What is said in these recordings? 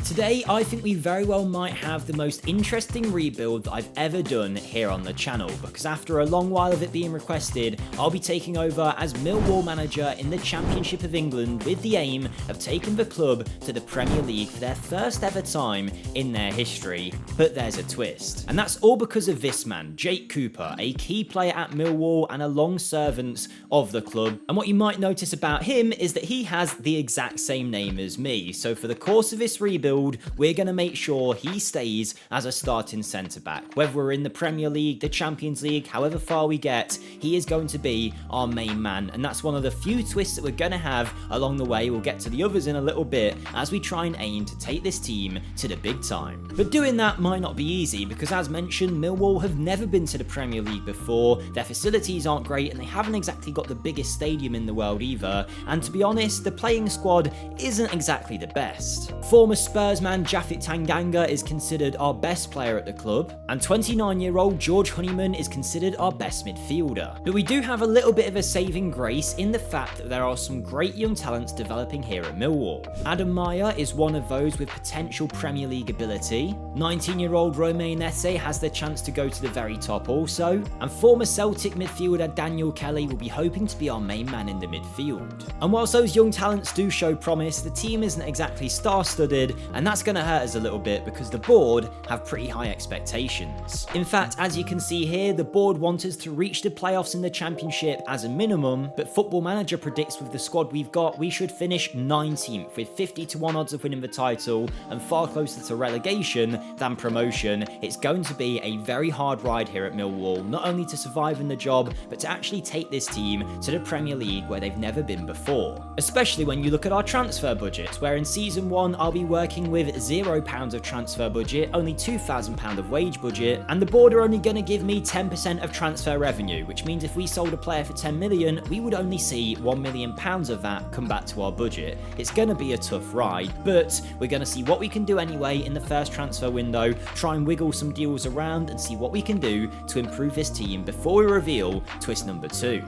Today, I think we very well might have the most interesting rebuild that I've ever done here on the channel, because after a long while of it being requested, I'll be taking over as Millwall manager in the Championship of England with the aim of taking the club to the Premier League for their first ever time in their history. But there's a twist, and that's all because of this man, Jake Cooper, a key player at Millwall and a long servant of the club. And what you might notice about him is that he has the exact same name as me, so for the course of this rebuild, we're going to make sure he stays as a starting centre-back. Whether we're in the Premier League, the Champions League, however far we get, he is going to be our main man, and that's one of the few twists that we're going to have along the way. We'll get to the others in a little bit as we try and aim to take this team to the big time. But doing that might not be easy because, as mentioned, Millwall have never been to the Premier League before, their facilities aren't great, and they haven't exactly got the biggest stadium in the world either, and to be honest, the playing squad isn't exactly the best. Former Spurs man Japhet Tanganga is considered our best player at the club, and 29-year-old George Honeyman is considered our best midfielder. But we do have a little bit of a saving grace in the fact that there are some great young talents developing here at Millwall. Adam Meyer is one of those with potential Premier League ability. 19-year-old Romain Esse has the chance to go to the very top also, and former Celtic midfielder Daniel Kelly will be hoping to be our main man in the midfield. And whilst those young talents do show promise, the team isn't exactly star-studded, and that's going to hurt us a little bit because the board have pretty high expectations. In fact, as you can see here, the board want us to reach the playoffs in the Championship as a minimum, but Football Manager predicts with the squad we've got, we should finish 19th with 50-1 odds of winning the title and far closer to relegation than promotion. It's going to be a very hard ride here at Millwall, not only to survive in the job, but to actually take this team to the Premier League where they've never been before. Especially when you look at our transfer budgets, where in Season 1 I'll be working with £0 of transfer budget, only £2,000 of wage budget, and the board are only going to give me 10% of transfer revenue, which means if we sold a player for 10 million, we would only see £1 million of that come back to our budget. It's going to be a tough ride, but we're going to see what we can do anyway in the first transfer window, try and wiggle some deals around and see what we can do to improve this team before we reveal twist number 2.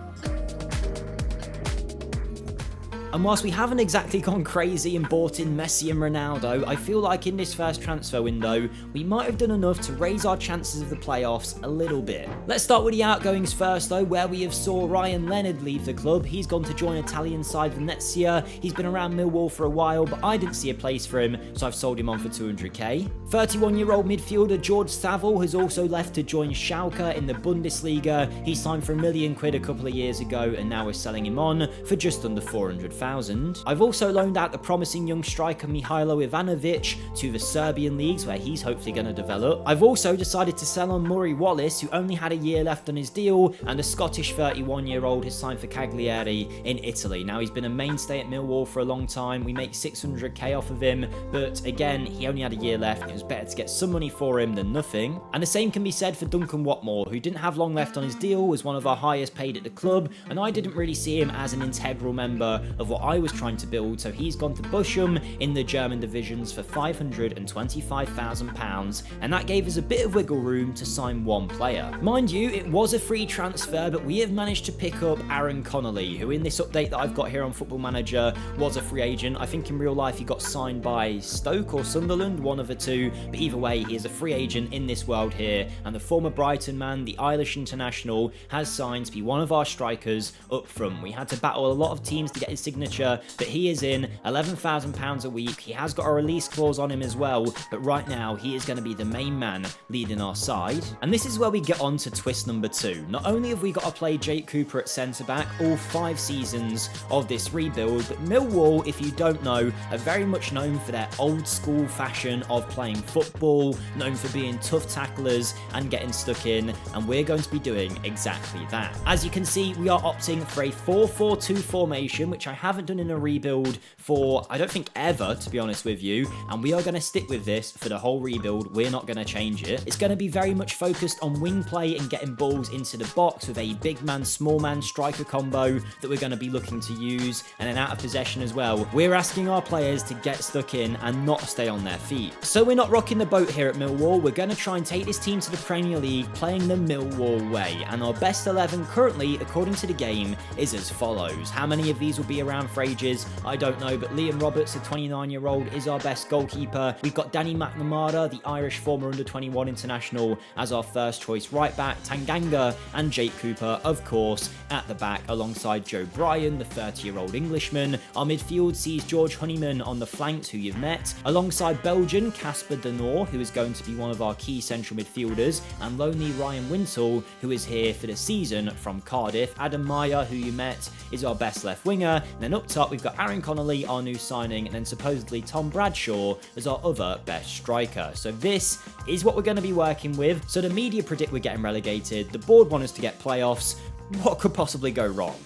And whilst we haven't exactly gone crazy and bought in Messi and Ronaldo, I feel like in this first transfer window, we might have done enough to raise our chances of the playoffs a little bit. Let's start with the outgoings first though, where we have saw Ryan Leonard leave the club. He's gone to join Italian side Venezia. He's been around Millwall for a while, but I didn't see a place for him, so I've sold him on for 200k. 31-year-old midfielder George Saville has also left to join Schalke in the Bundesliga. He signed for £1 million a couple of years ago, and now we're selling him on for just under 400,000. I've also loaned out the promising young striker Mihailo Ivanovic to the Serbian leagues, where he's hopefully going to develop. I've also decided to sell on Murray Wallace, who only had a year left on his deal, and the Scottish 31-year-old has signed for Cagliari in Italy. Now, he's been a mainstay at Millwall for a long time. We make 600k off of him, but again, he only had a year left. It was better to get some money for him than nothing. And the same can be said for Duncan Watmore, who didn't have long left on his deal, was one of our highest paid at the club, and I didn't really see him as an integral member of what I was trying to build, so he's gone to Busham in the German divisions for £525,000, and that gave us a bit of wiggle room to sign one player. Mind you, it was a free transfer, but we have managed to pick up Aaron Connolly, who in this update that I've got here on Football Manager was a free agent. I think in real life he got signed by Stoke or Sunderland, one of the two, but either way, he is a free agent in this world here, and the former Brighton man, the Irish international, has signed to be one of our strikers up front. We had to battle a lot of teams to get his signature, but he is in £11,000 a week. He has got a release clause on him as well, but right now he is going to be the main man leading our side. And this is where we get on to twist number 2. Not only have we got to play Jake Cooper at centre-back all 5 seasons of this rebuild, but Millwall, if you don't know, are very much known for their old school fashion of playing football, known for being tough tacklers and getting stuck in, and we're going to be doing exactly that. As you can see, we are opting for a 4-4-2 formation, which I haven't done in a rebuild for, I don't think ever, to be honest with you, and we are going to stick with this for the whole rebuild. We're not going to change it. It's going to be very much focused on wing play and getting balls into the box with a big man, small man striker combo that we're going to be looking to use, and then out of possession as well. We're asking our players to get stuck in and not stay on their feet. So we're not rocking the boat here at Millwall. We're going to try and take this team to the Premier League playing the Millwall way, and our best 11 currently, according to the game, is as follows. How many of these will be around around for ages? I don't know, but Liam Roberts, the 29-year-old, is our best goalkeeper. We've got Danny McNamara, the Irish former under-21 international, as our first choice right back, Tanganga and Jake Cooper, of course, at the back, alongside Joe Bryan, the 30-year-old Englishman. Our midfield sees George Honeyman on the flanks, who you've met, alongside Belgian Casper De Noor, who is going to be one of our key central midfielders, and lonely Ryan Wintle, who is here for the season from Cardiff. Adam Meyer, who you met, is our best left winger. And then up top, we've got Aaron Connolly, our new signing, and then supposedly Tom Bradshaw as our other best striker. So this is what we're going to be working with. So the media predict we're getting relegated. The board want us to get playoffs. What could possibly go wrong?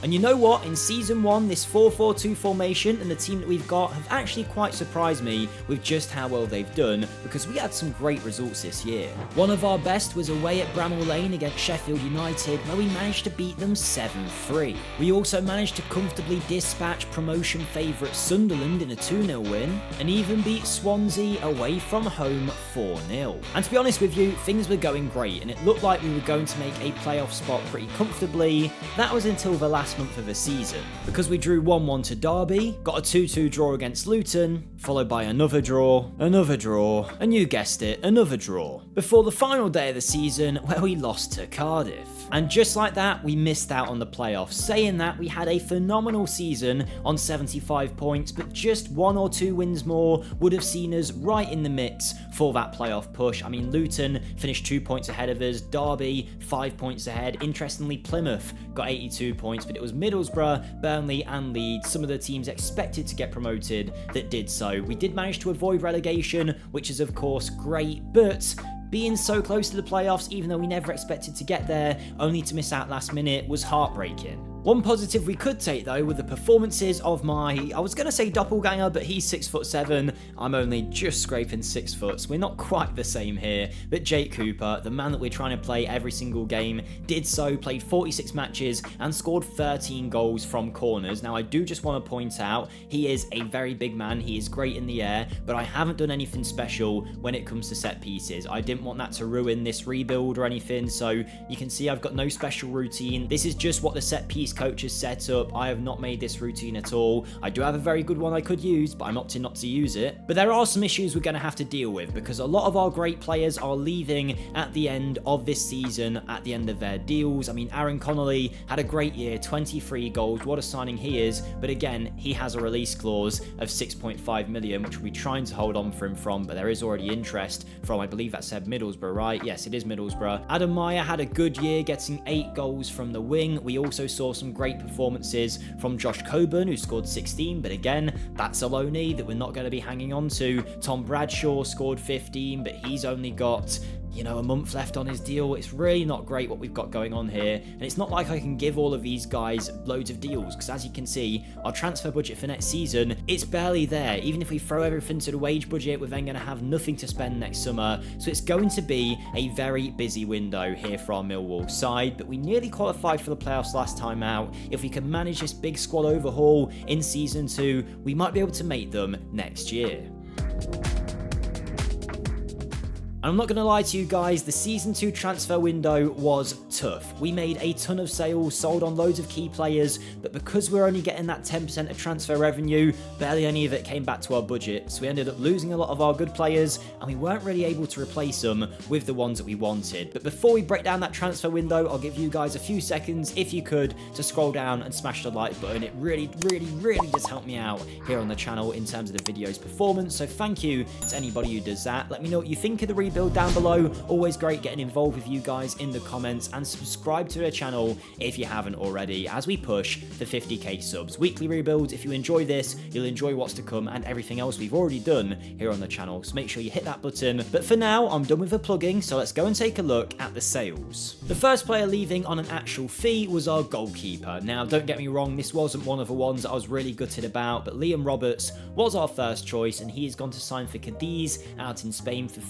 And you know what? In Season 1, this 4-4-2 formation and the team that we've got have actually quite surprised me with just how well they've done, because we had some great results this year. One of our best was away at Bramall Lane against Sheffield United, where we managed to beat them 7-3. We also managed to comfortably dispatch promotion favourite Sunderland in a 2-0 win, and even beat Swansea away from home 4-0. And to be honest with you, things were going great, and it looked like we were going to make a playoff spot pretty comfortably. That was until the last month of the season, because we drew 1-1 to Derby, got a 2-2 draw against Luton, followed by another draw, and you guessed it, another draw, before the final day of the season where we lost to Cardiff. And just like that, we missed out on the playoffs. Saying that, we had a phenomenal season on 75 points, but just 1 or 2 wins more would have seen us right in the mix for that playoff push. I mean, Luton finished 2 points ahead of us, Derby 5 points ahead. Interestingly, Plymouth got 82 points, but it was Middlesbrough, Burnley and Leeds, some of the teams expected to get promoted, that did so. We did manage to avoid relegation, which is of course great, but being so close to the playoffs, even though we never expected to get there, only to miss out last minute, was heartbreaking. One positive we could take though were the performances of my, I was going to say doppelganger, but he's 6'7", I'm only just scraping 6 foot, so we're not quite the same here, but Jake Cooper, the man that we're trying to play every single game, did so, played 46 matches and scored 13 goals from corners. Now I do just want to point out, he is a very big man, he is great in the air, but I haven't done anything special when it comes to set pieces. I didn't want that to ruin this rebuild or anything, so you can see I've got no special routine. This is just what the set piece coach has set up. I have not made this routine at all. I do have a very good one I could use, but I'm opting not to use it. But there are some issues we're going to have to deal with, because a lot of our great players are leaving at the end of this season, at the end of their deals. I mean, Aaron Connolly had a great year, 23 goals, what a signing he is, but again, he has a release clause of 6.5 million, which we'll be trying to hold on for him from, but there is already interest from, I believe that said Middlesbrough, right? Yes, it is Middlesbrough. Adam Meyer had a good year, getting 8 goals from the wing. We also saw some great performances from Josh Coburn, who scored 16, but again, that's a loanee that we're not going to be hanging on to. Tom Bradshaw scored 15, but he's only got, you know, a month left on his deal. It's really not great what we've got going on here, and it's not like I can give all of these guys loads of deals, because as you can see, our transfer budget for next season, it's barely there. Even if we throw everything to the wage budget, we're then going to have nothing to spend next summer, so it's going to be a very busy window here for our Millwall side, but we nearly qualified for the playoffs last time out. If we can manage this big squad overhaul in Season 2, we might be able to make them next year. I'm not going to lie to you guys, the Season 2 transfer window was tough. We made a ton of sales, sold on loads of key players, but because we're only getting that 10% of transfer revenue, barely any of it came back to our budget, so we ended up losing a lot of our good players, and we weren't really able to replace them with the ones that we wanted. But before we break down that transfer window, I'll give you guys a few seconds, if you could, to scroll down and smash the like button. It really does help me out here on the channel in terms of the video's performance, so thank you to anybody who does that. Let me know what you think of the rebuild down below. Always great getting involved with you guys in the comments, and subscribe to the channel if you haven't already, as we push for 50k subs. Weekly rebuilds, if you enjoy this, you'll enjoy what's to come and everything else we've already done here on the channel, so make sure you hit that button. But for now, I'm done with the plugging, so let's go and take a look at the sales. The first player leaving on an actual fee was our goalkeeper. Now, don't get me wrong, this wasn't one of the ones that I was really gutted about, but Liam Roberts was our first choice, and he has gone to sign for Cadiz out in Spain for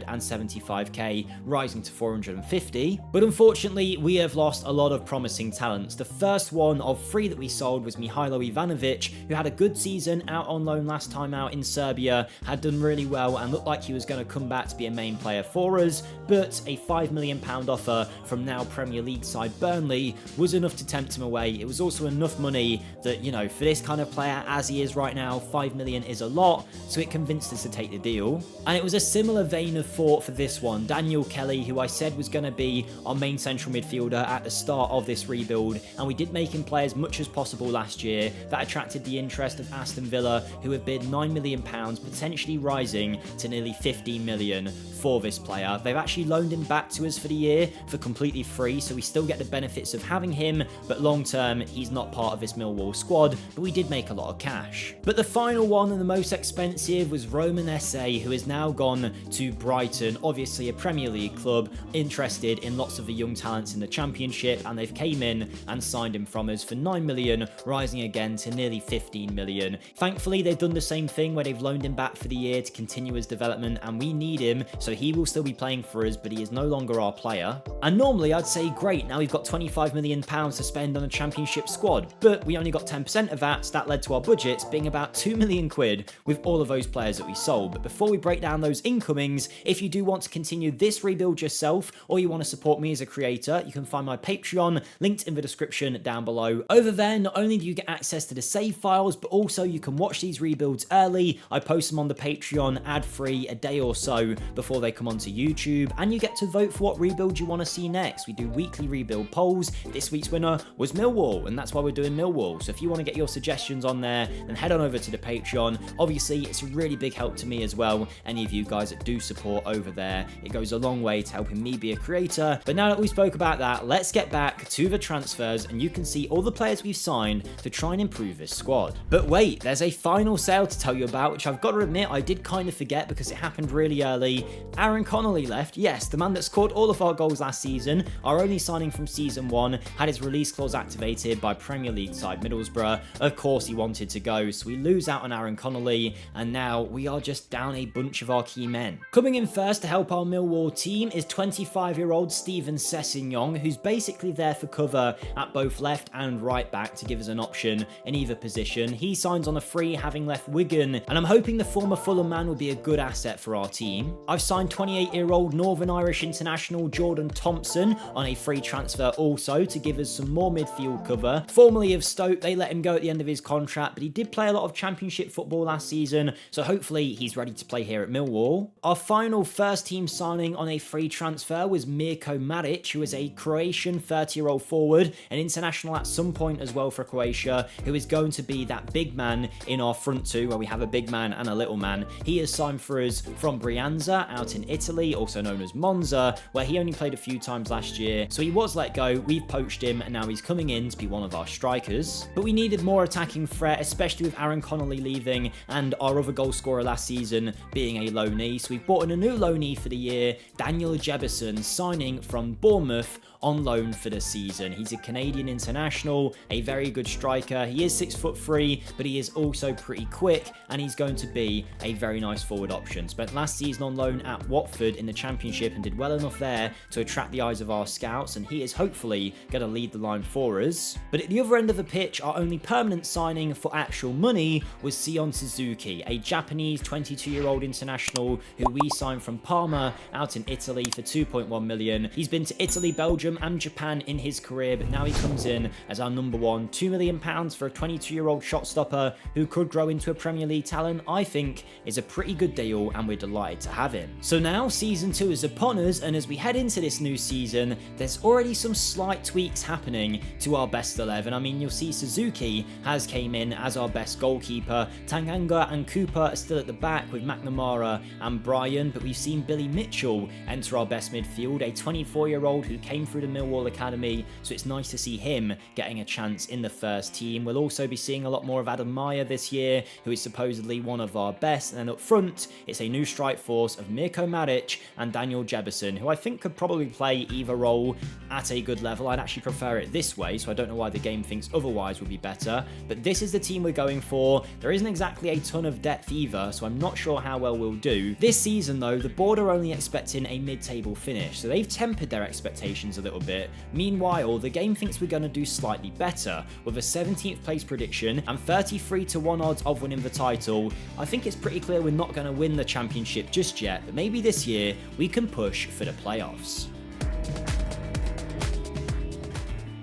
375k, rising to 450. But unfortunately, we have lost a lot of promising talents. The first one of 3 that we sold was Mihailo Ivanovic, who had a good season out on loan last time out in Serbia, had done really well and looked like he was going to come back to be a main player for us, but a £5 million offer from now Premier League side Burnley was enough to tempt him away. It was also enough money that, you know, for this kind of player as he is right now, 5 million is a lot, so it convinced us to take the deal. And it was a similar vein of thought for this one. Daniel Kelly, who I said was going to be our main central midfielder at the start of this rebuild, and we did make him play as much as possible last year. That attracted the interest of Aston Villa, who have bid £9 million, potentially rising to nearly 15 million for this player. They've actually loaned him back to us for the year for completely free, so we still get the benefits of having him, but long term he's not part of this Millwall squad, but we did make a lot of cash. But the final one and the most expensive was Roman Esse, who has now gone to Brighton, obviously a Premier League club, interested in lots of the young talents in the Championship, and they've came in and signed him from us for 9 million, rising again to nearly 15 million. Thankfully, they've done the same thing where they've loaned him back for the year to continue his development, and we need him, so he will still be playing for us, but he is no longer our player. And normally I'd say great, now we've got £25 million to spend on a Championship squad, but we only got 10% of that, so that led to our budgets being about 2 million quid with all of those players that we sold. But before we break down those incomings, if you do want to continue this rebuild yourself, or you want to support me as a creator, you can find my Patreon linked in the description down below. Over there, not only do you get access to the save files, but also you can watch these rebuilds early. I post them on the Patreon ad-free a day or so before they come onto YouTube, and you get to vote for what rebuild you want to see next. We do weekly rebuild polls. This week's winner was Millwall, and that's why we're doing Millwall. So if you want to get your suggestions on there, then head on over to the Patreon. Obviously, it's a really big help to me as well. Any of you guys that do support over there, it goes a long way to helping me be a creator. But now that we spoke about that, let's get back to the transfers, and you can see all the players we've signed to try and improve this squad. But wait, there's a final sale to tell you about, which I've got to admit I did kind of forget because it happened really early. Aaron Connolly left. Yes, the man that scored all of our goals last season, our only signing from season 1, had his release clause activated by Premier League side Middlesbrough. Of course he wanted to go, so we lose out on Aaron Connolly, and now we are just down a bunch of our key men. Coming in first to help our Millwall team is 25-year-old Steven Sessegnon, who's basically there for cover at both left and right back to give us an option in either position. He signs on a free, having left Wigan, and I'm hoping the former Fulham man will be a good asset for our team. I've signed 28-year-old Northern Irish international Jordan Thompson on a free transfer also to give us some more midfield cover. Formerly of Stoke, they let him go at the end of his contract, but he did play a lot of Championship football last season, so hopefully he's ready to play here at Millwall. Our final first team signing on a free transfer was Mirko Maric, who is a Croatian 30-year-old forward, an international at some point as well for Croatia, who is going to be that big man in our front two, where we have a big man and a little man. He is signed for us from Brianza out in Italy, also known as Monza, where he only played a few times last year, so he was let go. We've poached him, and now he's coming in to be one of our strikers. But we needed more attacking threat, especially with Aaron Connolly leaving and our other goal scorer last season being a loanee, so we've brought in a new loanee for the year, Daniel Jebison, signing from Bournemouth on loan for the season. He's a Canadian international, a very good striker. He is 6'3", but he is also pretty quick, and he's going to be a very nice forward option. Spent last season on loan at Watford in the Championship and did well enough there to attract the eyes of our scouts, and he is hopefully going to lead the line for us. But at the other end of the pitch, our only permanent signing for actual money was Sion Suzuki, a Japanese 22-year-old international who we signed from Parma out in Italy for 2.1 million. He's been to Italy, Belgium and Japan in his career, but now he comes in as our number one. £2 million for a 22-year-old shot stopper who could grow into a Premier League talent, I think is a pretty good deal, and we're delighted to have him. So now season 2 is upon us, and as we head into this new season, there's already some slight tweaks happening to our best 11. I mean, you'll see Suzuki has came in as our best goalkeeper. Tanganga and Cooper are still at the back with McNamara and Bryan, but we've seen Billy Mitchell enter our best midfield, a 24-year-old who came through the Millwall Academy, so it's nice to see him getting a chance in the first team. We'll also be seeing a lot more of Adam Meyer this year, who is supposedly one of our best, and then up front, it's a new strike force of Mirko Maric and Daniel Jebison, who I think could probably play either role at a good level. I'd actually prefer it this way, so I don't know why the game thinks otherwise would be better, but this is the team we're going for. There isn't exactly a ton of depth either, so I'm not sure how well we'll do. This season, though, the board are only expecting a mid-table finish, so they've tempered their expectations a little bit. Meanwhile, the game thinks we're going to do slightly better, with a 17th place prediction and 33-1 odds of winning the title. I think it's pretty clear we're not going to win the championship just yet, but maybe this year we can push for the playoffs.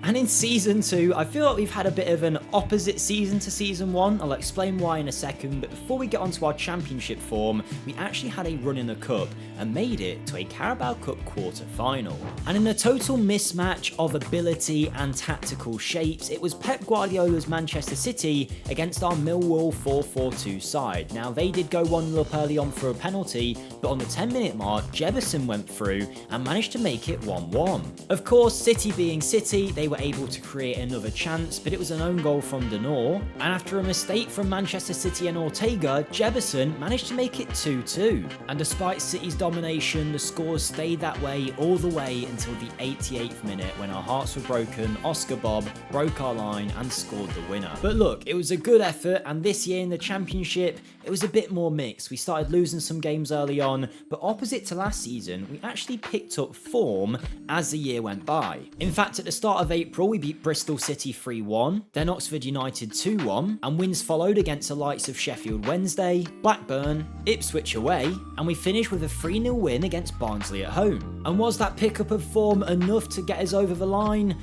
And in Season 2, I feel like we've had a bit of an opposite season to Season 1, I'll explain why in a second, but before we get onto our championship form, we actually had a run in the cup and made it to a Carabao Cup quarter-final. And in a total mismatch of ability and tactical shapes, it was Pep Guardiola's Manchester City against our Millwall 4-4-2 side. Now, they did go 1-0 up early on for a penalty, but on the 10-minute mark, Jefferson went through and managed to make it 1-1. Of course, City being City, they were able to create another chance, but it was an own goal from Denor, and after a mistake from Manchester City and Ortega, Jefferson managed to make it 2-2. And despite City's domination, the scores stayed that way all the way until the 88th minute when our hearts were broken. Oscar Bob broke our line and scored the winner. But look, it was a good effort, and this year in the championship, it was a bit more mixed. We started losing some games early on, but opposite to last season, we actually picked up form as the year went by. In fact, at the start of April, we beat Bristol City 3-1, then Oxford United 2-1, and wins followed against the likes of Sheffield Wednesday, Blackburn, Ipswich away, and we finished with a 3-0 win against Barnsley at home. And was that pickup of form enough to get us over the line?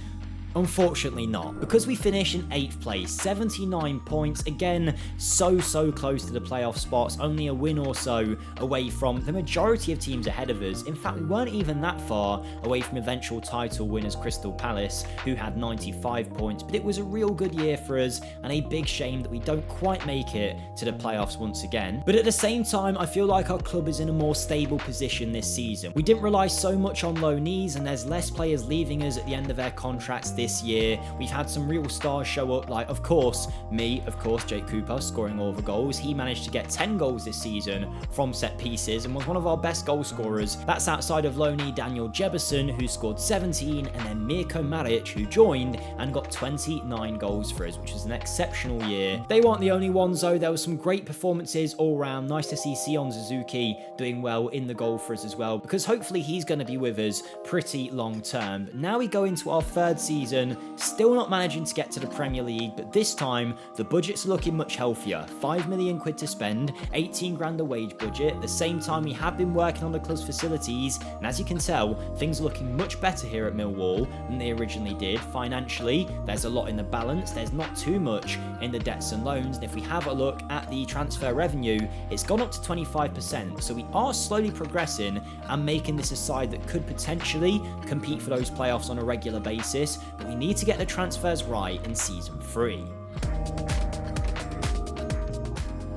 Unfortunately not, because we finished in 8th place, 79 points, again so close to the playoff spots, only a win or so away from the majority of teams ahead of us. In fact, we weren't even that far away from eventual title winners Crystal Palace, who had 95 points, but it was a real good year for us, and a big shame that we don't quite make it to the playoffs once again. But at the same time, I feel like our club is in a more stable position this season. We didn't rely so much on loanees, and there's less players leaving us at the end of their contracts this year. We've had some real stars show up, like of course Jake Cooper scoring all the goals. He managed to get 10 goals this season from set pieces and was one of our best goal scorers. That's outside of loanee Daniel Jefferson, who scored 17, and then Mirko Maric, who joined and got 29 goals for us, which was an exceptional year. They weren't the only ones though. There were some great performances all round. Nice to see Sion Suzuki doing well in the goal for us as well, because hopefully he's going to be with us pretty long term. But now we go into our third season, still not managing to get to the Premier League, but this time the budget's looking much healthier. 5 million quid to spend, 18 grand a wage budget. At the same time, we have been working on the club's facilities, and as you can tell, things are looking much better here at Millwall than they originally did. Financially, there's a lot in the balance, there's not too much in the debts and loans, and if we have a look at the transfer revenue, it's gone up to 25%, so we are slowly progressing and making this a side that could potentially compete for those playoffs on a regular basis, but we need to get the transfers right in Season 3.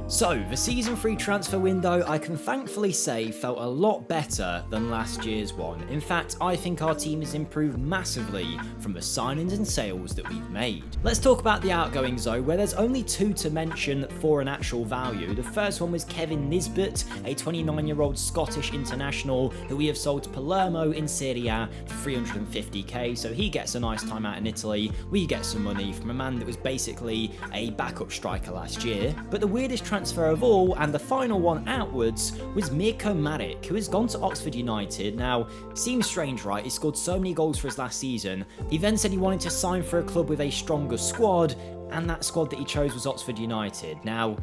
So, the Season 3 transfer window, I can thankfully say, felt a lot better than last year's one. In fact, I think our team has improved massively from the signings and sales that we've made. Let's talk about the outgoings though, where there's only 2 to mention for an actual value. The first one was Kevin Nisbet, a 29-year-old Scottish international who we have sold to Palermo in Serie A for 350k, so he gets a nice time out in Italy. We get some money from a man that was basically a backup striker last year. But the weirdest transfer of all, and the final one outwards, was Mirko Maric, who has gone to Oxford United. Now, seems strange, right? He scored so many goals for us last season. He then said he wanted to sign for a club with a stronger squad, and that squad that he chose was Oxford United. Now,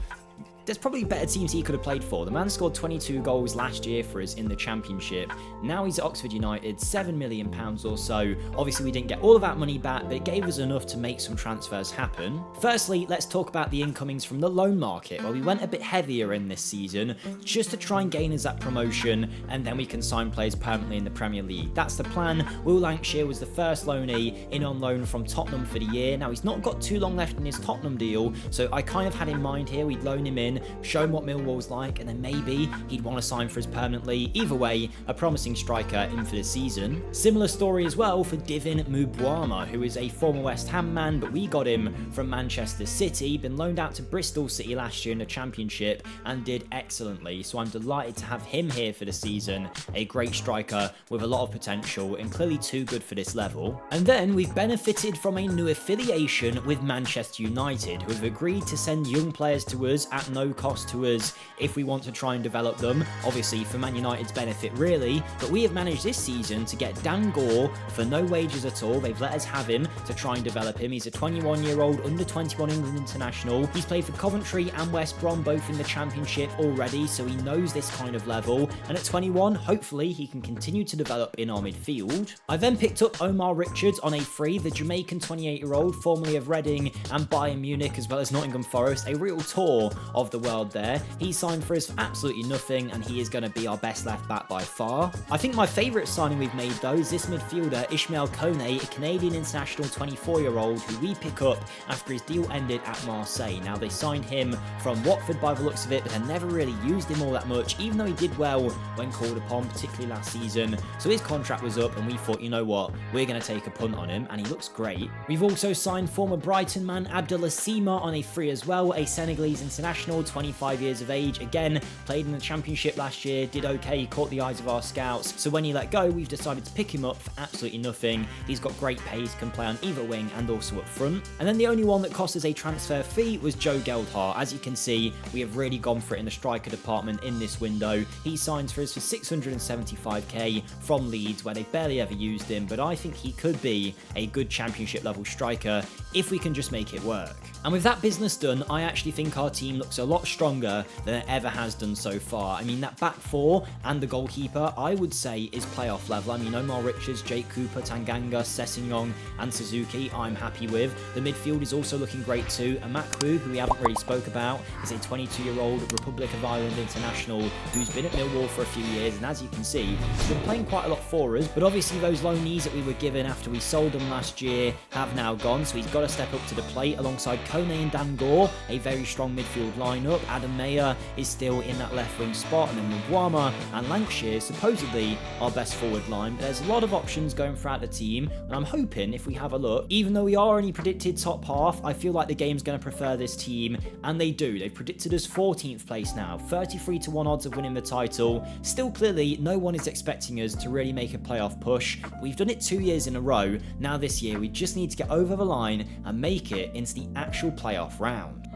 there's probably better teams he could have played for. The man scored 22 goals last year for us in the Championship. Now he's at Oxford United, £7 million or so. Obviously, we didn't get all of that money back, but it gave us enough to make some transfers happen. Firstly, let's talk about the incomings from the loan market, where we went a bit heavier in this season, just to try and gain us that promotion, and then we can sign players permanently in the Premier League. That's the plan. Will Lancashire was the first loanee in on loan from Tottenham for the year. Now, he's not got too long left in his Tottenham deal, so I kind of had in mind here we'd loan him in, show him what Millwall's like, and then maybe he'd want to sign for us permanently. Either way, a promising striker in for the season. Similar story as well for Divin Mubwama, who is a former West Ham man, but we got him from Manchester City, been loaned out to Bristol City last year in the Championship and did excellently, so I'm delighted to have him here for the season. A great striker with a lot of potential and clearly too good for this level. And then we've benefited from a new affiliation with Manchester United, who have agreed to send young players to us at no no cost to us if we want to try and develop them, obviously for Man United's benefit really, but we have managed this season to get Dan Gore for no wages at all. They've let us have him to try and develop him. He's a 21-year-old under 21 England international. He's played for Coventry and West Brom both in the Championship already, so he knows this kind of level, and at 21 hopefully he can continue to develop in our midfield. I then picked up Omar Richards on a free, the Jamaican 28-year-old formerly of Reading and Bayern Munich as well as Nottingham Forest, a real tour of the world there. He signed for us for absolutely nothing, and he is going to be our best left back by far. I think my favourite signing we've made though is this midfielder Ishmael Kone, a Canadian international 24-year-old who we pick up after his deal ended at Marseille. Now they signed him from Watford by the looks of it, but they never really used him all that much, even though he did well when called upon, particularly last season. So his contract was up and we thought, you know what, we're going to take a punt on him, and he looks great. We've also signed former Brighton man Abdullah Sima on a free as well, a Senegalese international, 25 years of age, again played in the Championship last year, did okay, caught the eyes of our scouts, so when he let go we've decided to pick him up for absolutely nothing. He's got great pace, can play on either wing and also up front. And then the only one that cost us a transfer fee was Joe Gelhardt. As you can see, we have really gone for it in the striker department in this window. He signs for us for 675k from Leeds, where they barely ever used him, but I think he could be a good Championship level striker if we can just make it work. And with that business done, I actually think our team looks a lot stronger than it ever has done so far. I mean, that back four and the goalkeeper, I would say, is playoff level. I mean, Omar Richards, Jake Cooper, Tanganga, Sessegnon and Suzuki, I'm happy with. The midfield is also looking great too. Amakwu, who we haven't really spoke about, is a 22-year-old Republic of Ireland international who's been at Millwall for a few years, and as you can see, he's been playing quite a lot for us, but obviously those loanees that we were given after we sold them last year have now gone, so he's got to step up to the plate alongside Kone and Dan Gore, a very strong midfield lineup. Adam Mayer is still in that left wing spot, and then Mugwama and Lancashire supposedly our best forward line. But there's a lot of options going throughout the team, and I'm hoping if we have a look, even though we are only predicted top half, I feel like the game's going to prefer this team, and they do. They've predicted us 14th place now, 33-1 odds of winning the title. Still, clearly no one is expecting us to really make a playoff push. We've done it 2 years in a row. Now this year we just need to get over the line and make it into the actual playoff round.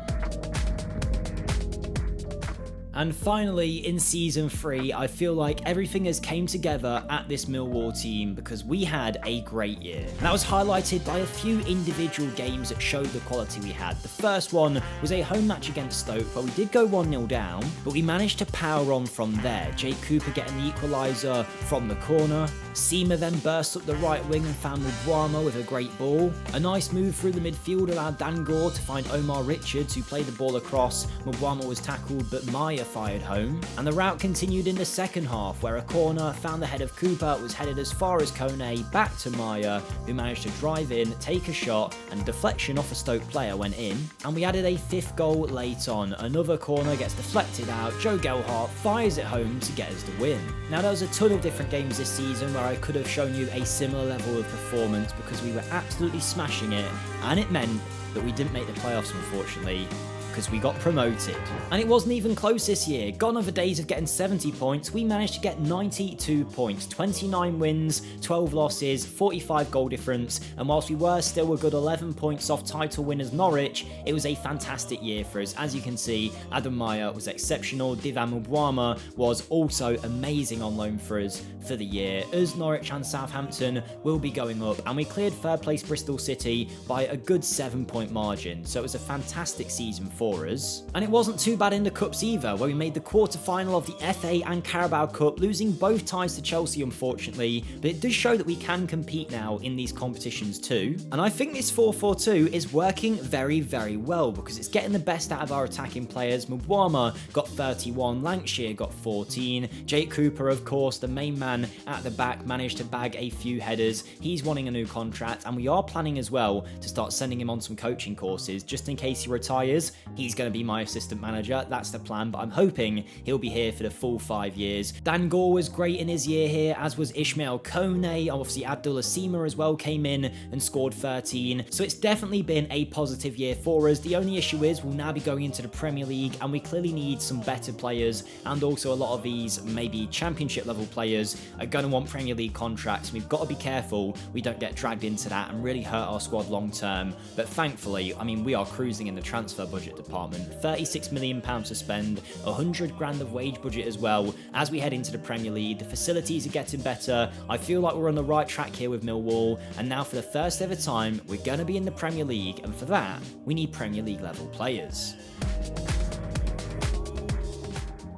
And finally, in Season 3, I feel like everything has came together at this Millwall team because we had a great year. And that was highlighted by a few individual games that showed the quality we had. The first one was a home match against Stoke where we did go 1-0 down, but we managed to power on from there. Jake Cooper getting the equaliser from the corner. Seema then burst up the right wing and found Mugwama with a great ball. A nice move through the midfield allowed Dan Gore to find Omar Richards, who played the ball across. Mugwama was tackled, but Maya fired home. And the route continued in the second half, where a corner found the head of Cooper, was headed as far as Kone, back to Maya, who managed to drive in, take a shot, and a deflection off a Stoke player went in. And we added a fifth goal late on. Another corner gets deflected out, Joe Gelhardt fires it home to get us the win. Now there was a ton of different games this season where I could have shown you a similar level of performance because we were absolutely smashing it, and it meant that we didn't make the playoffs, unfortunately, because we got promoted. And it wasn't even close this year. Gone are the days of getting 70 points. We managed to get 92 points, 29 wins, 12 losses, 45 goal difference, and whilst we were still a good 11 points off title winners Norwich, it was a fantastic year for us. As you can see, Adam Maya was exceptional, Divan Mubwama was also amazing on loan for us for the year. Us, Norwich and Southampton will be going up, and we cleared third place Bristol City by a good 7-point margin, so it was a fantastic season for us. And it wasn't too bad in the cups either, where we made the quarter-final of the FA and Carabao Cup, losing both ties to Chelsea unfortunately, but it does show that we can compete now in these competitions too. And I think this 4-4-2 is working very, very well because it's getting the best out of our attacking players. Mubwama got 31, Lancashire got 14, Jake Cooper, of course, the main man at the back, managed to bag a few headers. He's wanting a new contract, and we are planning as well to start sending him on some coaching courses just in case he retires. He's going to be my assistant manager, that's the plan, but I'm hoping he'll be here for the full 5 years. Dan Gore was great in his year here, as was Ishmael Kone. Obviously Abdullah Sima as well came in and scored 13, so it's definitely been a positive year for us. The only issue is we'll now be going into the Premier League, and we clearly need some better players, and also a lot of these maybe Championship level players are going to want Premier League contracts. We've got to be careful we don't get dragged into that and really hurt our squad long term, but thankfully, I mean, we are cruising in the transfer budget department. £36 million to spend, 100 grand of wage budget as well. As we head into the Premier League, the facilities are getting better. I feel like we're on the right track here with Millwall, and now for the first ever time, we're going to be in the Premier League, and for that, we need Premier League level players.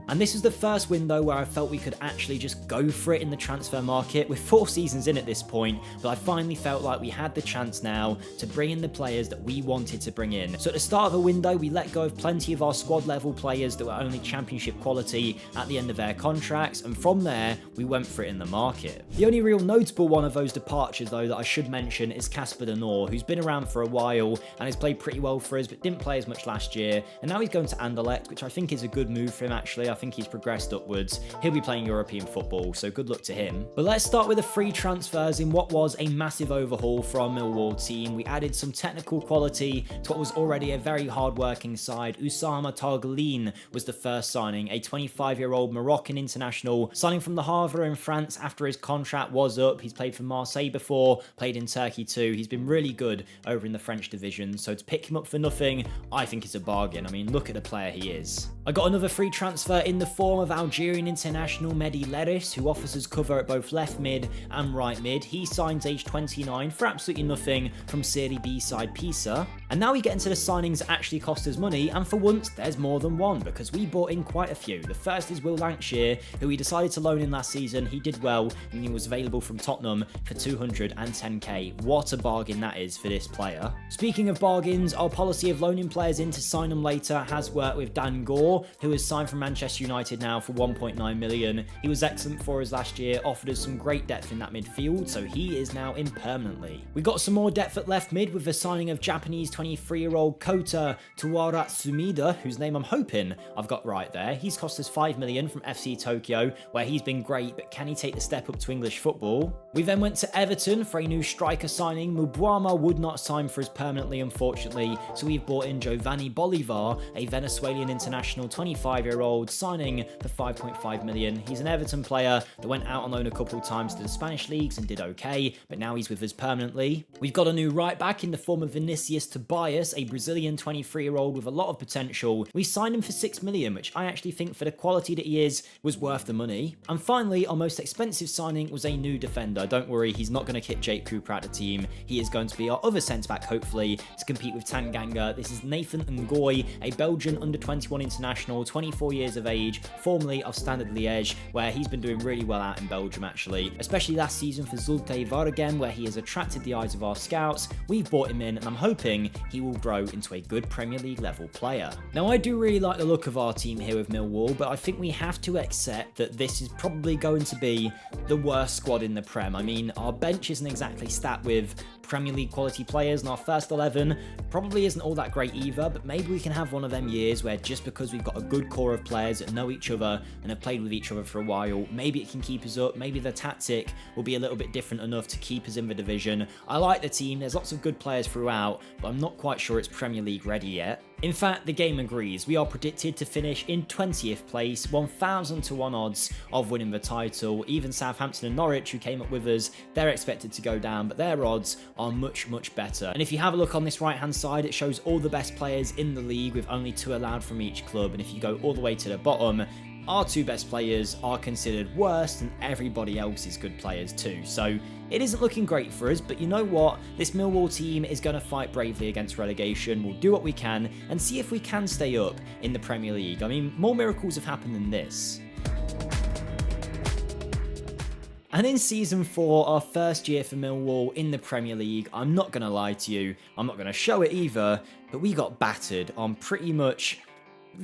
And this was the first window where I felt we could actually just go for it in the transfer market. We're 4 seasons in at this point, but I finally felt like we had the chance now to bring in the players that we wanted to bring in. So at the start of the window, we let go of plenty of our squad level players that were only championship quality at the end of their contracts, and from there, we went for it in the market. The only real notable one of those departures though that I should mention is Casper De Noor, who's been around for a while and has played pretty well for us, but didn't play as much last year, and now he's going to Anderlecht, which I think is a good move for him actually. I think he's progressed upwards. He'll be playing European football, so good luck to him. But let's start with the free transfers in what was a massive overhaul for our Millwall team. We added some technical quality to what was already a very hard-working side. Oussama Targelin was the first signing, a 25-year-old Moroccan international, signing from the Havre in France after his contract was up. He's played for Marseille before, played in Turkey too. He's been really good over in the French division, so to pick him up for nothing, I think it's a bargain. I mean, look at the player he is. I got another free transfer in the form of Algerian international Mehdi Leris, who offers us cover at both left mid and right mid. He signs age 29 for absolutely nothing from Serie B side Pisa. And now we get into the signings that actually cost us money, and for once there's more than one because we bought in quite a few. The first is Will Lancashire, who we decided to loan in last season. He did well and he was available from Tottenham for 210k. What a bargain that is for this player. Speaking of bargains, our policy of loaning players in to sign them later has worked with Dan Gore, who has signed from Manchester United now for 1.9 million. He was excellent for us last year, offered us some great depth in that midfield, so he is now in permanently. We got some more depth at left mid with the signing of Japanese 23-year-old Kota Tawara Sumida, whose name I'm hoping I've got right there. He's cost us 5 million from FC Tokyo, where he's been great, but can he take the step up to English football? We then went to Everton for a new striker signing. Mubuama would not sign for us permanently, unfortunately, so we've brought in Giovanni Bolivar, a Venezuelan international 25-year-old, signing for 5.5 million. He's an Everton player that went out on loan a couple of times to the Spanish leagues and did okay, but now he's with us permanently. We've got a new right back in the form of Vinicius Tobias, a Brazilian 23-year-old with a lot of potential. We signed him for 6 million, which I actually think for the quality that he is was worth the money. And finally, our most expensive signing was a new defender. Don't worry, he's not going to kick Jake Cooper out of the team. He is going to be our other centre-back, hopefully, to compete with Tanganga. This is Nathan Ngoy, a Belgian under-21 international, 24 years of age, formerly of Standard Liège, where he's been doing really well out in Belgium actually, especially last season for Zulte Waregem, where he has attracted the eyes of our scouts. We've brought him in and I'm hoping he will grow into a good Premier League level player. Now I do really like the look of our team here with Millwall, but I think we have to accept that this is probably going to be the worst squad in the Prem. I mean, our bench isn't exactly stacked with Premier League quality players, and our first 11 probably isn't all that great either, but maybe we can have one of them years where just because we've got a good core of players that know each other and have played with each other for a while, maybe it can keep us up. Maybe the tactic will be a little bit different enough to keep us in the division. I like the team, there's lots of good players throughout, but I'm not quite sure it's Premier League ready yet. In fact, the game agrees. We are predicted to finish in 20th place, 1,000 to 1 odds of winning the title. Even Southampton and Norwich, who came up with us, they're expected to go down, but their odds are much, much better. And if you have a look on this right-hand side, it shows all the best players in the league with only 2 allowed from each club. And if you go all the way to the bottom, our 2 best players are considered worse than everybody else's good players too. So it isn't looking great for us, but you know what? This Millwall team is going to fight bravely against relegation. We'll do what we can and see if we can stay up in the Premier League. I mean, more miracles have happened than this. And in Season 4, our first year for Millwall in the Premier League, I'm not going to lie to you, I'm not going to show it either, but we got battered on pretty much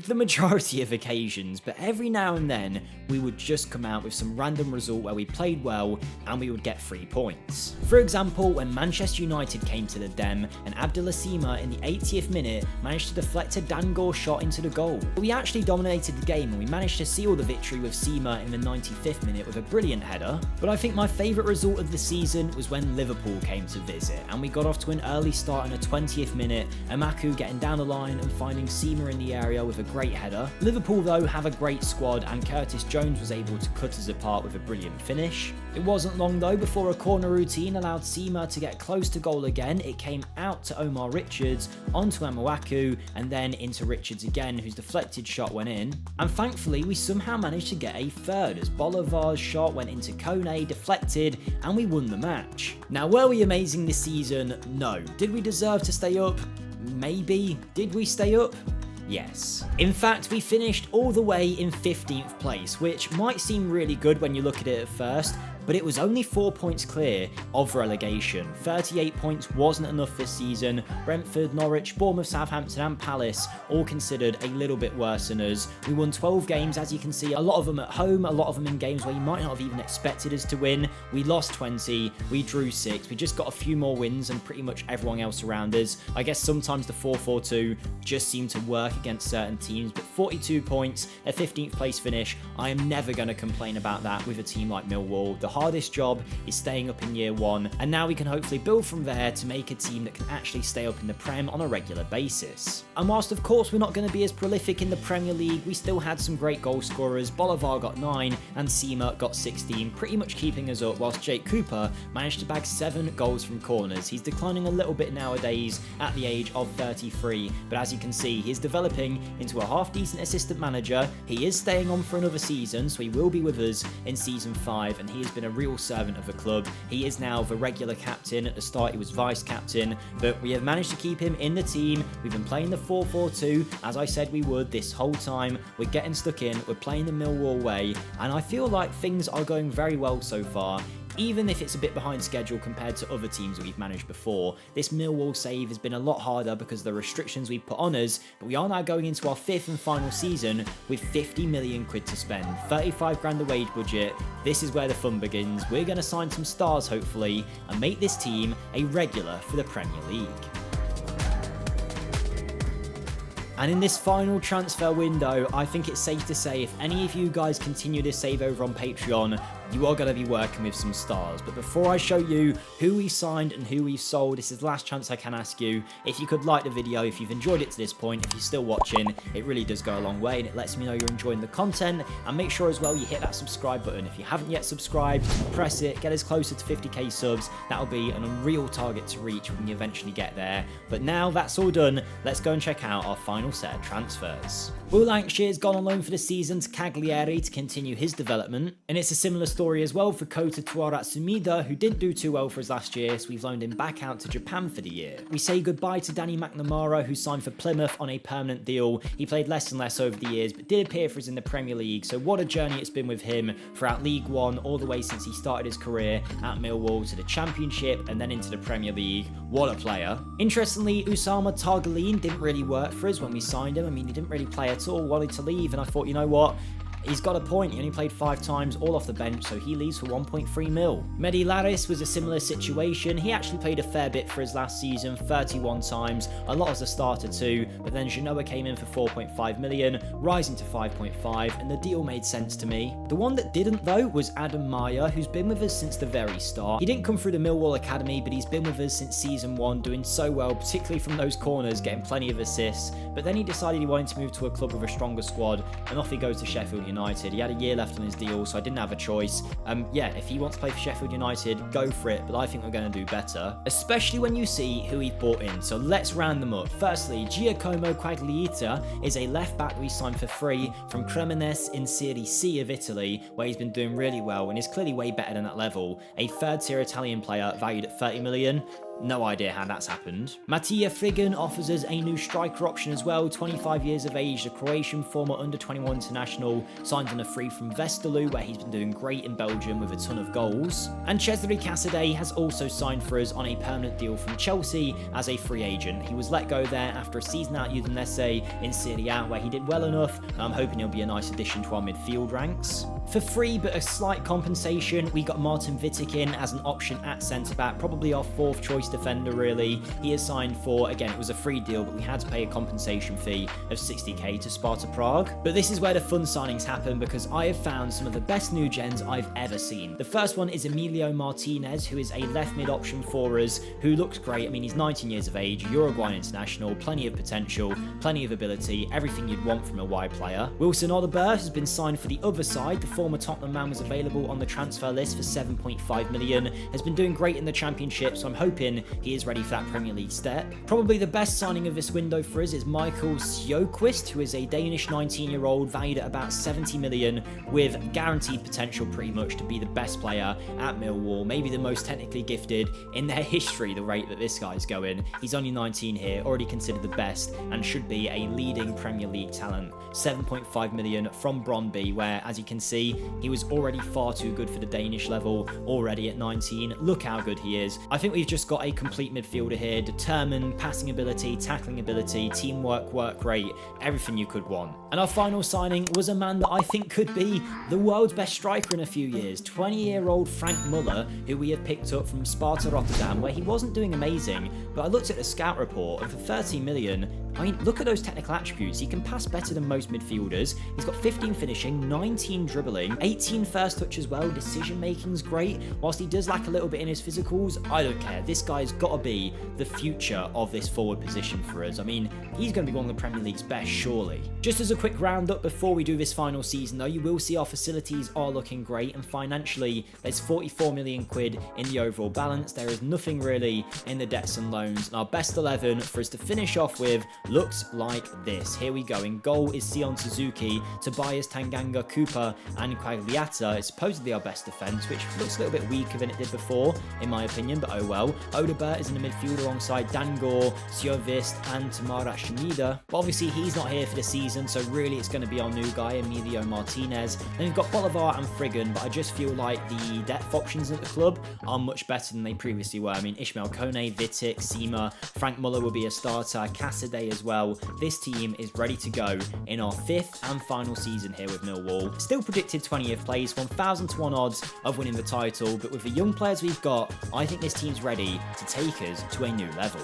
the majority of occasions, but every now and then we would just come out with some random result where we played well and we would get 3 points. For example, when Manchester United came to the Dem and Abdullah Sima in the 80th minute managed to deflect a Dan Gore shot into the goal. We actually dominated the game and we managed to seal the victory with Sima in the 95th minute with a brilliant header. But I think my favourite result of the season was when Liverpool came to visit and we got off to an early start in the 20th minute, Amaku getting down the line and finding Sima in the area with a great header. Liverpool though have a great squad, and Curtis Jones was able to cut us apart with a brilliant finish. It wasn't long though before a corner routine allowed Sima to get close to goal again. It came out to Omar Richards, onto Amoaku, and then into Richards again, whose deflected shot went in. And thankfully we somehow managed to get a third as Bolivar's shot went into Kone, deflected, and we won the match. Now, were we amazing this season? No. Did we deserve to stay up? Maybe. Did we stay up? Yes. In fact, we finished all the way in 15th place, which might seem really good when you look at it at first, but it was only 4 points clear of relegation. 38 points wasn't enough this season. Brentford, Norwich, Bournemouth, Southampton and Palace all considered a little bit worse than us. We won 12 games, as you can see, a lot of them at home, a lot of them in games where you might not have even expected us to win. We lost 20, we drew 6, we just got a few more wins than pretty much everyone else around us. I guess sometimes the 4-4-2 just seemed to work against certain teams, but 42 points, a 15th place finish, I am never going to complain about that with a team like Millwall. The hardest job is staying up in year one, and now we can hopefully build from there to make a team that can actually stay up in the Prem on a regular basis. And whilst of course we're not going to be as prolific in the Premier League, we still had some great goal scorers. Bolivar got 9 and Sima got 16, pretty much keeping us up, whilst Jake Cooper managed to bag 7 goals from corners. He's declining a little bit nowadays at the age of 33, but as you can see, he's developing into a half-decent assistant manager. He is staying on for another season, so he will be with us in season 5, and he has been a real servant of the club. He is now the regular captain. At the start he was vice captain, but we have managed to keep him in the team. We've been playing the 4-4-2 as I said we would this whole time. We're getting stuck in, we're playing the Millwall way, and I feel like things are going very well so far. Even if it's a bit behind schedule compared to other teams that we've managed before, this Millwall save has been a lot harder because of the restrictions we've put on us, but we are now going into our 5th and final season with 50 million quid to spend, 35 grand the wage budget. This is where the fun begins. We're going to sign some stars hopefully and make this team a regular for the Premier League. And in this final transfer window, I think it's safe to say if any of you guys continue this save over on Patreon, you are going to be working with some stars. But before I show you who we've signed and who we've sold, this is the last chance I can ask you if you could like the video, if you've enjoyed it to this point, if you're still watching. It really does go a long way and it lets me know you're enjoying the content. And make sure as well you hit that subscribe button. If you haven't yet subscribed, press it, get us closer to 50k subs. That'll be an unreal target to reach when you eventually get there. But now that's all done, let's go and check out our final set of transfers. Will Lankshire's gone on loan for the season to Cagliari to continue his development, and it's a similar story as well for Kota Tuaratsumida, who didn't do too well for us last year, so we've loaned him back out to Japan for the year. We say goodbye to Danny McNamara, who signed for Plymouth on a permanent deal. He played less and less over the years, but did appear for us in the Premier League, so what a journey it's been with him throughout League One, all the way since he started his career at Millwall to the Championship and then into the Premier League. What a player. Interestingly, Usama Targalin didn't really work for us when we signed him. I mean, he didn't really play at all, wanted to leave, and I thought, you know what? He's got a point. He only played 5 times, all off the bench, so he leaves for 1.3 mil. Mehdi Laris was a similar situation. He actually played a fair bit for us last season, 31 times, a lot as a starter too, but then Genoa came in for 4.5 million, rising to 5.5, and the deal made sense to me. The one that didn't though was Adam Maya, who's been with us since the very start. He didn't come through the Millwall Academy, but he's been with us since season 1, doing so well, particularly from those corners, getting plenty of assists, but then he decided he wanted to move to a club with a stronger squad, and off he goes to Sheffield United. He had a year left on his deal, so I didn't have a choice. Yeah, if he wants to play for Sheffield United, go for it, but I think we're going to do better, especially when you see who he's brought in. So let's round them up. Firstly, Giacomo Quagliata is a left back we signed for free from Cremonese in Serie C of Italy, where he's been doing really well and is clearly way better than that level. A third-tier Italian player valued at 30 million. No idea how that's happened. Matija Frigan offers us a new striker option as well, 25 years of age, the Croatian former under-21 international, signed on a free from Westerlo, where he's been doing great in Belgium with a ton of goals. And Cesare Casadei has also signed for us on a permanent deal from Chelsea as a free agent. He was let go there after a season at Udinese in Serie A, where he did well enough, and I'm hoping he'll be a nice addition to our midfield ranks. For free but a slight compensation, we got Martin Wittek in as an option at centre-back, probably our 4th choice best defender really. He is signed for, again, it was a free deal, but we had to pay a compensation fee of 60k to Sparta Prague. But this is where the fun signings happen, because I have found some of the best new gens I've ever seen. The first one is Emilio Martinez, who is a left mid option for us, who looks great. I mean, he's 19 years of age, Uruguayan international, plenty of potential, plenty of ability, everything you'd want from a wide player. Wilson Odobert has been signed for the other side. The former Tottenham man was available on the transfer list for 7.5 million, has been doing great in the Championship, so I'm hoping he is ready for that Premier League step. Probably the best signing of this window for us is Michael Sjöqvist, who is a Danish 19-year-old valued at about 70 million, with guaranteed potential pretty much to be the best player at Millwall, maybe the most technically gifted in their history, the rate that this guy's going. He's only 19 here, already considered the best, and should be a leading Premier League talent. 7.5 million from Brøndby, where, as you can see, he was already far too good for the Danish level already at 19. Look how good he is. I think we've just got a complete midfielder here, determined, passing ability, tackling ability, teamwork, work rate, everything you could want. And our final signing was a man that I think could be the world's best striker in a few years, 20-year-old Frank Muller, who we have picked up from Sparta Rotterdam, where he wasn't doing amazing, but I looked at the scout report, and for 30 million, I mean, look at those technical attributes. He can pass better than most midfielders. He's got 15 finishing, 19 dribbling, 18 first touch as well. Decision making's great. Whilst he does lack a little bit in his physicals, I don't care. This guy's got to be the future of this forward position for us. I mean, he's going to be one of the Premier League's best, surely. Just as a quick roundup before we do this final season though, you will see our facilities are looking great, and financially, there's 44 million quid in the overall balance. There is nothing really in the debts and loans, and our best 11 for us to finish off with looks like this. Here we go. In goal is Sion Suzuki, Tobias Tanganga, Cooper, and Quagliata. It's supposedly our best defence, which looks a little bit weaker than it did before, in my opinion, but oh well. Odobert is in the midfield alongside Dangor, Sjövist, and Tamara Schmida. But obviously, he's not here for the season, so really it's going to be our new guy, Emilio Martinez. Then we've got Bolivar and Friggin, but I just feel like the depth options at the club are much better than they previously were. I mean, Ishmael Kone, Vitic, Seema, Frank Muller will be a starter, Cassidy as well. This team is ready to go in our 5th and final season here with Millwall. Still predicted 20th place, 1,000 to 1 odds of winning the title, but with the young players we've got, I think this team's ready to take us to a new level.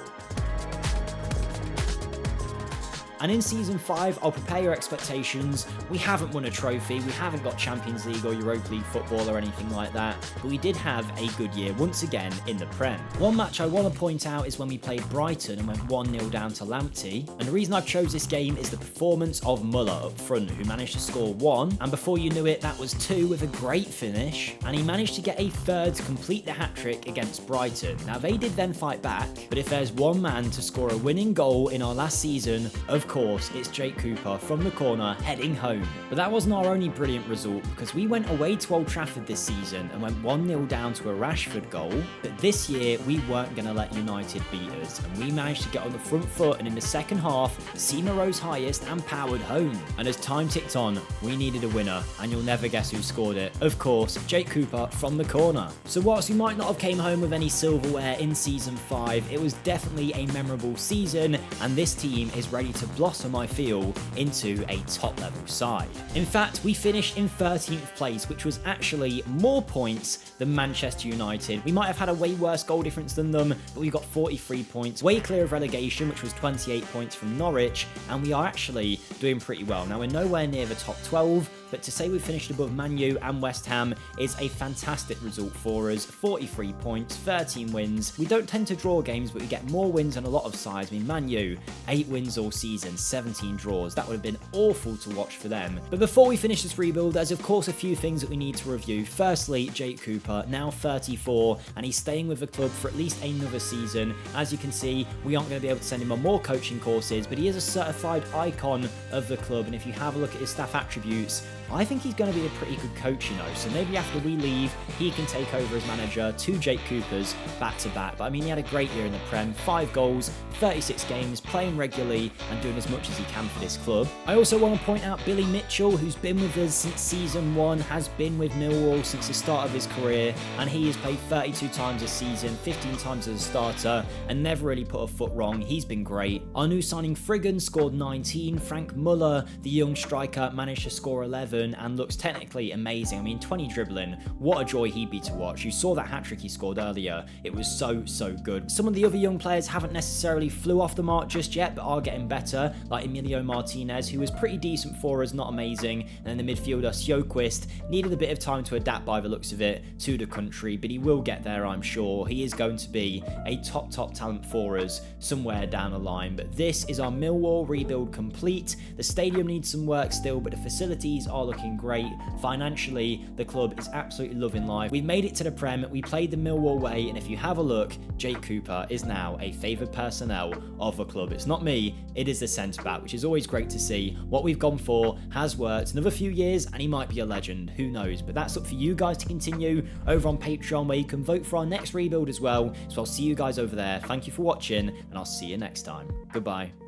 And in Season 5, I'll prepare your expectations. We haven't won a trophy, we haven't got Champions League or Europa League football or anything like that, but we did have a good year once again in the Prem. One match I want to point out is when we played Brighton and went 1-0 down to Lamptey, and the reason I've chose this game is the performance of Muller up front, who managed to score 1, and before you knew it, that was 2 with a great finish, and he managed to get a 3rd to complete the hat-trick against Brighton. Now, they did then fight back, but if there's one man to score a winning goal in our last season, of course, it's Jake Cooper from the corner heading home. But that wasn't our only brilliant result, because we went away to Old Trafford this season and went 1-0 down to a Rashford goal. But this year, we weren't going to let United beat us, and we managed to get on the front foot, and in the second half, Seema rose highest and powered home. And as time ticked on, we needed a winner, and you'll never guess who scored it. Of course, Jake Cooper from the corner. So whilst we might not have came home with any silverware in Season 5, it was definitely a memorable season, and this team is ready to blossom, I feel, into a top level side. In fact, we finished in 13th place, which was actually more points than Manchester United. We might have had a way worse goal difference than them, but we got 43 points, way clear of relegation, which was 28 points from Norwich, and we are actually doing pretty well. Now, we're nowhere near the top 12, but to say we finished above Man U and West Ham is a fantastic result for us. 43 points, 13 wins. We don't tend to draw games, but we get more wins than a lot of sides. I mean, Man U, 8 wins all season, 17 draws. That would have been awful to watch for them. But before we finish this rebuild, there's of course a few things that we need to review. Firstly, Jake Cooper, now 34, and he's staying with the club for at least another season. As you can see, we aren't going to be able to send him on more coaching courses, but he is a certified icon of the club, and if you have a look at his staff attributes, I think he's going to be a pretty good coach, you know, so maybe after we leave, he can take over as manager, 2 Jake Coopers back-to-back. But I mean, he had a great year in the Prem, 5 goals, 36 games, playing regularly and doing as much as he can for this club. I also want to point out Billy Mitchell, Overhaul, who's been with us since season 1, has been with Millwall since the start of his career, and he has played 32 times a season, 15 times as a starter, and never really put a foot wrong. He's been great. Our new signing Friggin scored 19. Frank Muller, the young striker, managed to score 11 and looks technically amazing. I mean, 20 dribbling, what a joy he'd be to watch. You saw that hat-trick he scored earlier. It was so good. Some of the other young players haven't necessarily flew off the mark just yet, but are getting better, like Emilio Martinez, who was pretty decent for us, not amazing, and then the midfielder Sjoquist needed a bit of time to adapt by the looks of it to the country, but he will get there, I'm sure. He is going to be a top talent for us somewhere down the line. But this is our Millwall rebuild complete. The stadium needs some work still, but the facilities are looking great. Financially, the club is absolutely loving life. We've made it to the Prem, we played the Millwall way, and if you have a look, Jake Cooper is now a favoured personnel of the club. It's not me, it is the centre-back, which is always great to see. What we've gone for has worked. Another few years and he might be a legend, who knows. But that's up for you guys to continue over on Patreon, where you can vote for our next rebuild as well. So I'll see you guys over there. Thank you for watching, and I'll see you next time. Goodbye.